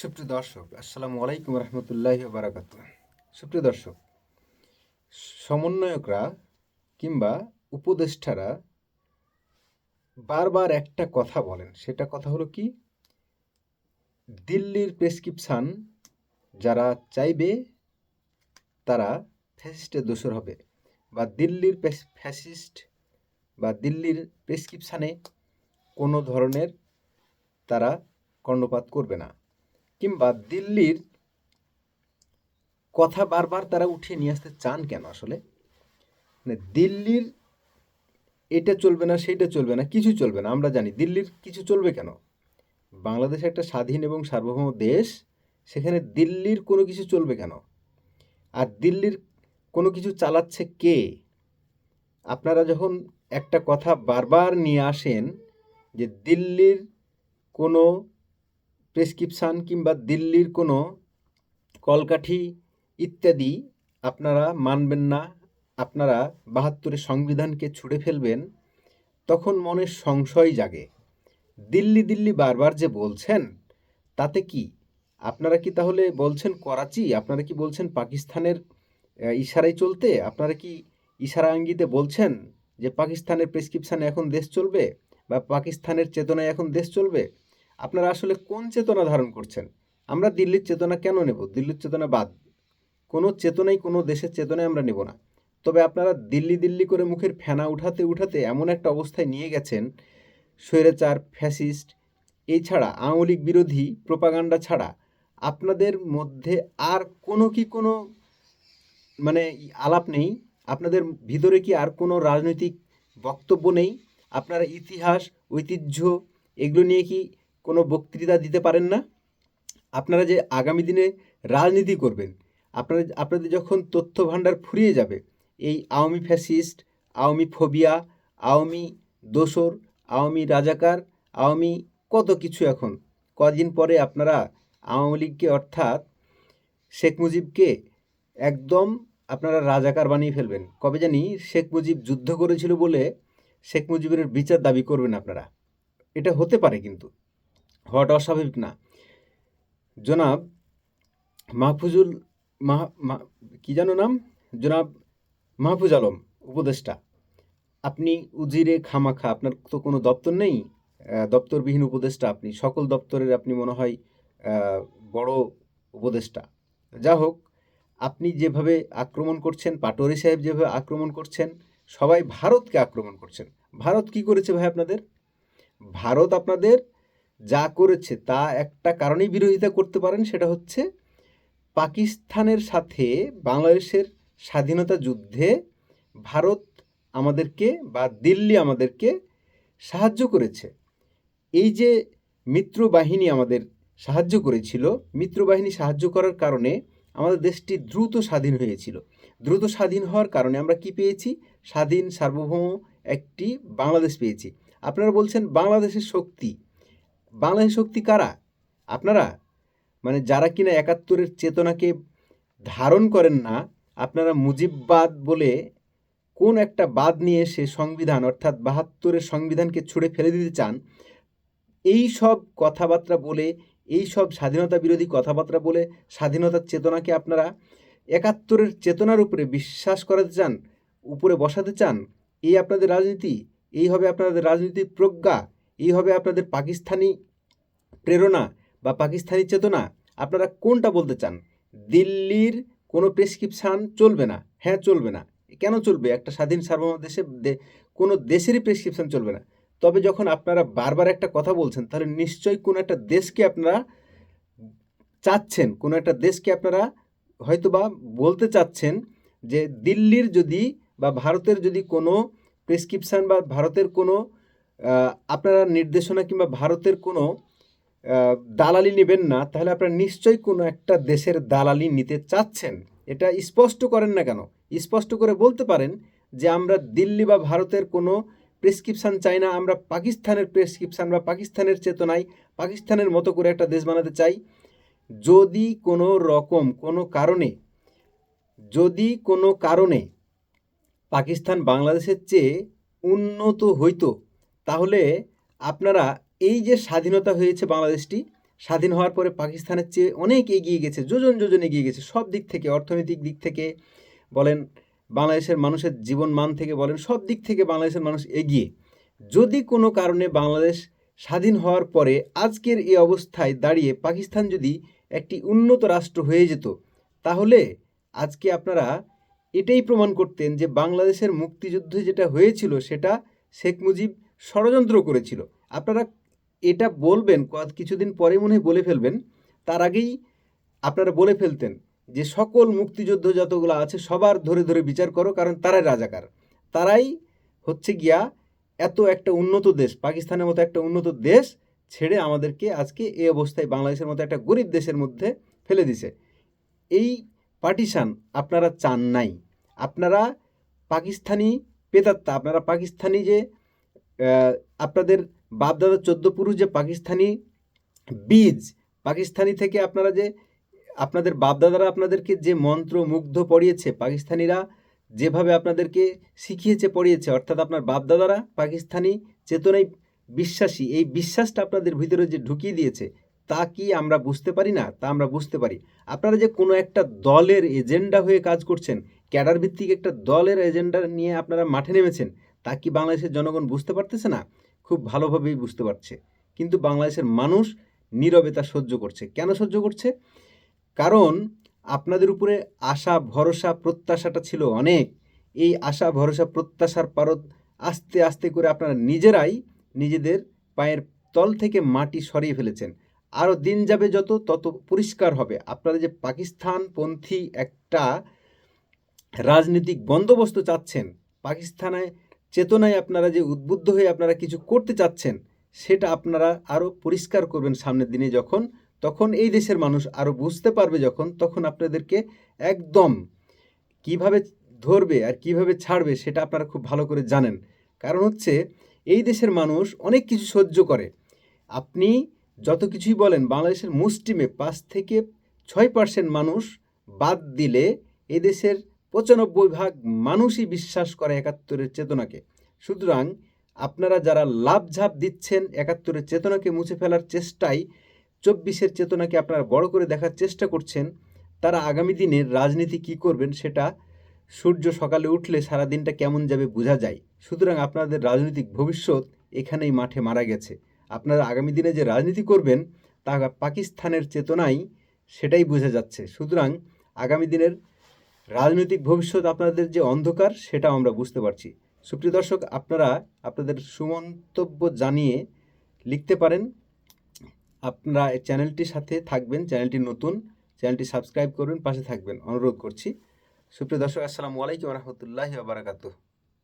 সুপ্রিয় দর্শক, আসসালামু আলাইকুম রহমতুল্লাহি বারাকাতু। সুপ্রিয় দর্শক, সমন্বয়করা কিংবা উপদেষ্টারা বারবার একটা কথা বলেন, সেটা কথা হলো কি, দিল্লির প্রেসক্রিপশান যারা চাইবে তারা ফ্যাসিস্টের দোসর হবে, বা দিল্লির ফ্যাসিস্ট বা দিল্লির প্রেসক্রিপশানে কোনো ধরনের তারা কর্ণপাত করবে না, কিংবা দিল্লির কথা বারবার তারা উঠিয়ে নিয়ে আসতে চান কেন আসলে? মানে দিল্লির এটা চলবে না, সেইটা চলবে না, কিছু চলবে না। আমরা জানি দিল্লির কিছু চলবে কেন। বাংলাদেশ একটা স্বাধীন এবং সার্বভৌম দেশ, সেখানে দিল্লির কোনো কিছু চলবে কেন? আর দিল্লির কোনো কিছু চালাচ্ছে কে? আপনারা যখন একটা কথা বারবার নিয়ে আসেন যে দিল্লির কোনো প্রেসক্রিপশান কিংবা দিল্লির কোনো কলকাঠি ইত্যাদি আপনারা মানবেন না, আপনারা ৭২-এর সংবিধানকে ছুঁড়ে ফেলবেন, তখন মনে সংশয় জাগে। দিল্লি দিল্লি বারবার যে বলছেন, তাতে কি আপনারা কি তাহলে বলছেন করাচি? আপনারা কি বলছেন পাকিস্তানের ইশারায় চলতে? আপনারা কি ইশারা আঙ্গিতে বলছেন যে পাকিস্তানের প্রেসক্রিপশানে এখন দেশ চলবে, বা পাকিস্তানের চেতনায় এখন দেশ চলবে? আপনারা আসলে কোন চেতনা ধারণ করছেন? আমরা দিল্লির চেতনা কেন নেব? দিল্লির চেতনা বাদ, কোনো চেতনাই কোনো দেশের চেতনায় আমরা নেব না। তবে আপনারা দিল্লি দিল্লি করে মুখের ফেনা উঠাতে উঠাতে এমন একটা অবস্থায় নিয়ে গেছেন, স্বৈরাচার, ফ্যাসিস্ট, এছাড়া আওয়ামী লীগ বিরোধী প্রোপাগান্ডা ছাড়া আপনাদের মধ্যে আর কোনো মানে আলাপ নেই? আপনাদের ভিতরে কি আর কোনো রাজনৈতিক বক্তব্য নেই? আপনারা ইতিহাস, ঐতিহ্য এগুলো নিয়ে কি কোনো বক্তৃতা দিতে পারেন না? আপনারা যে আগামী দিনে রাজনীতি করবেন, আপনাদের যখন তথ্য ভাণ্ডার ফুরিয়ে যাবে, এই আওয়ামী ফ্যাসিস্ট, আওয়ামী ফোবিয়া, আওয়ামী দোসর, আওয়ামী রাজাকার, আওয়ামী কত কিছু, এখন কদিন পরে আপনারা আওয়ামী লীগকে অর্থাৎ শেখ মুজিবকে একদম আপনারা রাজাকার বানিয়ে ফেলবেন। কবে জানি শেখ মুজিব যুদ্ধ করেছিল বলে শেখ মুজিবের বিচার দাবি করবেন আপনারা। এটা হতে পারে, কিন্তু হওয়াটা অস্বাভাবিক না। জনাব মাহফুজুল কি যেন নাম, জনাব মাহফুজ আলম উপদেষ্টা, আপনি উজিরে খামাখা, আপনার তো কোনো দপ্তর নেই, দপ্তরবিহীন উপদেষ্টা আপনি, সকল দপ্তরের আপনি মনে হয় বড় উপদেষ্টা। যা হোক, আপনি যেভাবে আক্রমণ করছেন, পাটোয়ারি সাহেব যেভাবে আক্রমণ করছেন, সবাই ভারতকে আক্রমণ করছেন। ভারত কি করেছে ভাই আপনাদের? ভারত আপনাদের যা করেছে তা একটা কারণেই বিরোধিতা করতে পারেন, সেটা হচ্ছে পাকিস্তানের সাথে বাংলাদেশের স্বাধীনতা যুদ্ধে ভারত আমাদেরকে বা দিল্লি আমাদেরকে সাহায্য করেছে। এই যে মিত্রবাহিনী আমাদের সাহায্য করেছিল, মিত্রবাহিনী সাহায্য করার কারণে আমাদের দেশটি দ্রুত স্বাধীন হয়েছিল। দ্রুত স্বাধীন হওয়ার কারণে আমরা কি পেয়েছি? স্বাধীন সার্বভৌম একটি বাংলাদেশ পেয়েছি। আপনারা বলছেন বাংলাদেশের শক্তি। বাংলাদেশের শক্তি কারা? আপনারা, মানে যারা কিনা ৭১-এর চেতনাকে ধারণ করেন না, আপনারা মুজিববাদ বলে কোন একটা বাদ নিয়ে এসে সংবিধান অর্থাৎ ৭২-এর সংবিধানকে ছুঁড়ে ফেলে দিতে চান। এই সব কথাবার্তা বলে, এই সব স্বাধীনতা বিরোধী কথাবার্তা বলে স্বাধীনতার চেতনাকে আপনারা ৭১-এর চেতনার উপরে বিশ্বাস করাতে চান, উপরে বসাতে চান। এই আপনাদের রাজনীতি, এই হবে আপনাদের রাজনীতির প্রজ্ঞা, এই হবে আপনাদের পাকিস্তানি প্রেরণা বা পাকিস্তানি চেতনা? আপনারা কোনটা বলতে চান? দিল্লির কোনো প্রেসক্রিপশান চলবে না? হ্যাঁ, চলবে না। কেন চলবে? একটা স্বাধীন সার্বভৌম দেশে কোনো দেশেরই প্রেসক্রিপশান চলবে না। তবে যখন আপনারা বারবার একটা কথা বলছেন, তাহলে নিশ্চয়ই কোনো একটা দেশকে আপনারা চাচ্ছেন, কোনো একটা দেশকে আপনারা হয়তোবা বলতে চাচ্ছেন যে দিল্লির যদি বা ভারতের যদি কোনো প্রেসক্রিপশান বা ভারতের কোনো আপনারা নির্দেশনা কিংবা ভারতের কোনো দালালি নেবেন না, তাহলে আপনারা নিশ্চয়ই কোনো একটা দেশের দালালি নিতে চাচ্ছেন। এটা স্পষ্ট করেন না কেন? স্পষ্ট করে বলতে পারেন যে আমরা দিল্লি বা ভারতের কোনো প্রেসক্রিপশান চাই না, আমরা পাকিস্তানের প্রেসক্রিপশান বা পাকিস্তানের চেতনায় পাকিস্তানের মতো করে একটা দেশ বানাতে চাই। যদি কোনো রকম কোনো কারণে পাকিস্তান বাংলাদেশের চেয়ে উন্নত হইতো, তাহলে আপনারা এই যে স্বাধীনতা হয়েছে বাংলাদেশটি, স্বাধীন হওয়ার পরে পাকিস্তানের চেয়ে অনেক এগিয়ে গেছে, যোজন যোজন এগিয়ে গেছে, সব দিক থেকে, অর্থনৈতিক দিক থেকে বলেন, বাংলাদেশের মানুষের জীবন মান থেকে বলেন, সব দিক থেকে বাংলাদেশের মানুষ এগিয়ে। যদি কোনো কারণে বাংলাদেশ স্বাধীন হওয়ার পরে আজকের এই অবস্থায় দাঁড়িয়ে পাকিস্তান যদি একটি উন্নত রাষ্ট্র হয়ে যেত, তাহলে আজকে আপনারা এটাই প্রমাণ করতেন যে বাংলাদেশের মুক্তিযুদ্ধে যেটা হয়েছিল সেটা শেখ মুজিব ষড়যন্ত্র করেছিল। আপনারা এটা বলবেন কিছুদিন পরে মনে হয় বলে ফেলবেন, তার আগেই আপনারা বলে ফেলতেন যে সকল মুক্তিযুদ্ধ যতগুলো আছে সবার ধরে ধরে বিচার করো, কারণ তারাই রাজাকার, তারাই হচ্ছে গিয়া এত একটা উন্নত দেশ, পাকিস্তানের মতো একটা উন্নত দেশ ছেড়ে আমাদেরকে আজকে এই অবস্থায় বাংলাদেশের মতো একটা গরিব দেশের মধ্যে ফেলে দিছে। এই পার্টিশান আপনারা চান নাই, আপনারা পাকিস্তানি পেতাত্তা, আপনারা পাকিস্তানি যে আপনাদের বাপদাদা 14 পুরুষ যে পাকিস্তানি বীজ, পাকিস্তানি থেকে আপনারা যে আপনাদের বাপদাদারা আপনাদেরকে যে মন্ত্র মুগ্ধ পড়িয়েছে, পাকিস্তানিরা যেভাবে আপনাদেরকে শিখিয়েছে পড়িয়েছে, অর্থাৎ আপনার বাপদাদারা পাকিস্তানি চেতনায় বিশ্বাসী, এই বিশ্বাসটা আপনাদের ভিতরে যে ঢুকিয়ে দিয়েছে তা কি আমরা বুঝতে পারি না? তা আমরা বুঝতে পারি। আপনারা যে কোনো একটা দলের এজেন্ডা হয়ে কাজ করছেন, ক্যাডার ভিত্তিক একটা দলের এজেন্ডা নিয়ে আপনারা মাঠে নেমেছেন, তা কি বাংলাদেশের জনগণ বুঝতে পারতেছে না? খুব ভালোভাবেই বুঝতে পারছে। কিন্তু বাংলাদেশের মানুষ নীরবে তা সহ্য করছে। কেন সহ্য করছে? কারণ আপনাদের উপরে আশা ভরসা প্রত্যাশাটা ছিল অনেক। এই আশা ভরসা প্রত্যাশার পারদ আস্তে আস্তে করে আপনারা নিজেরাই নিজেদের পায়ের তল থেকে মাটি সরিয়ে ফেলেছেন। আরও দিন যাবে যত, তত পরিষ্কার হবে আপনারা যে পাকিস্তানপন্থী একটা রাজনৈতিক বন্দোবস্ত চাচ্ছেন, পাকিস্তানের চেতনায় আপনারা যে উদ্বুদ্ধ হয়ে আপনারা কিছু করতে চাচ্ছেন, সেটা আপনারা আরও পরিষ্কার করবেন সামনের দিনে যখন, তখন এই দেশের মানুষ আরও বুঝতে পারবে যখন, তখন আপনাদেরকে একদম কিভাবে ধরবে আর কিভাবে ছাড়বে সেটা আপনারা খুব ভালো করে জানেন। কারণ হচ্ছে এই দেশের মানুষ অনেক কিছু সহ্য করে। আপনি যত কিছুই বলেন, বাংলাদেশের মুষ্টিমে 5 থেকে 6% মানুষ বাদ দিলে এই দেশের 95% মানুষই বিশ্বাস করে 71-এর চেতনাকে। সুতরাং আপনারা যারা লাভঝাপ দিচ্ছেন 71-এর চেতনাকে মুছে ফেলার চেষ্টায়, 24-এর চেতনাকে আপনারা বড় করে দেখার চেষ্টা করছেন, তারা আগামী দিনের রাজনীতি কী করবেন সেটা সূর্য সকালে উঠলে সারা দিনটা কেমন যাবে বোঝা যায়। সুতরাং আপনাদের রাজনৈতিক ভবিষ্যৎ এখানেই মাঠে মারা গেছে। আপনারা আগামী দিনে যে রাজনীতি করবেন তা পাকিস্তানের চেতনাই, সেটাই বোঝা যাচ্ছে। সুতরাং আগামী দিনের রাজনৈতিক ভবিষ্যৎ আপনাদের যে অন্ধকার সেটাও আমরা বুঝতে পারছি। সুপ্রিয় দর্শক, আপনারা আপনাদের সুমন্তব্য জানিয়ে লিখতে পারেন। আপনারা এই চ্যানেলটির সাথে থাকবেন, চ্যানেলটি নতুন, চ্যানেলটি সাবস্ক্রাইব করবেন, পাশে থাকবেন অনুরোধ করছি। সুপ্রিয় দর্শক, আসসালামু আলাইকুম ওয়া রাহমাতুল্লাহি ওয়া বারাকাতুহু।